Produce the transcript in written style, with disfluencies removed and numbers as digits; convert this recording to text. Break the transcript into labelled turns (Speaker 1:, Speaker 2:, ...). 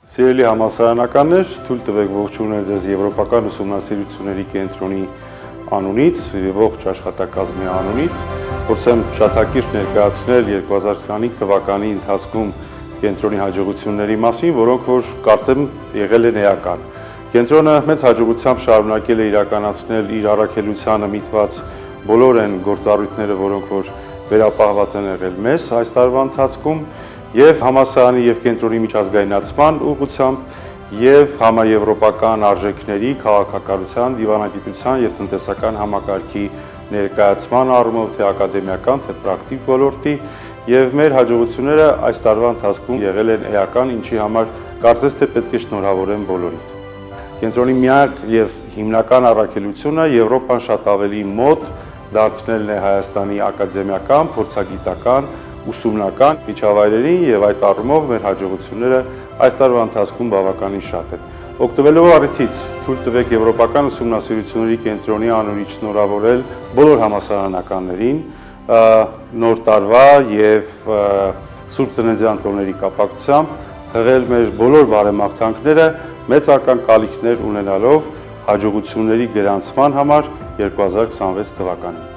Speaker 1: Սիրելի համալսարանականներ, թույլ տվեք ողջունել ձեզ Եվրոպական ուսումնասիրությունների կենտրոնի անունից և ողջ աշխատակազմի անունից, փորձեմ շատակիրճ ներկայացնել 2025 թվականի ընթացքում կենտրոնի հաջողությունների մասին, որոնք որ կարծեմ եղել են էական։ Կենտրոնը մեծ հաջողությամբ շարունակել է իրականացնել իր առաքելությանը միտված բոլոր այն գործառույթները, որոնք որ վերապահված են եղել մեզ այս տարվա ընթացքում և համալսարանի և կենտրոնի միջազգայնացման ուղղությամբ և համաեվրոպական արժեքների, քաղաքակրթության, դիվանագիտության և տնտեսական համակարգի ներկայացման առումով թե ակադեմիական, թե պրակտիկ ոլորտի և մեր հաջողությունները այս տարվա ընթացքում եղել են էական, ինչի համար կարծես թե պետք է շնորհավորեմ բոլորիդ։ Կենտրոնի միակ և հիմնական առաքելությունը Եվրոպան շատ ավելի մոտ դարձնելն է Հայաստանի ակադեմիական, փորձագիտական, ուսումնական միջավայրերին և այդ առումով մեր հաջողությունները այս տարվա ընթացքում բավականին շատ են։ Օգտվելով առիթից թույլ տվեք Եվրոպական ուսումնասիրությունների կենտրոնի անունից շնորհավորել բոլոր համալսարանականներին նոր տարվա և Սուրբ Ծննդյան տոների կապակցությամբ հղել մեր բոլոր բարեմաղթանքները մեծ ակնկալիքներ ունենալով հաջողությունների գրանցման համար 2026 թվականին։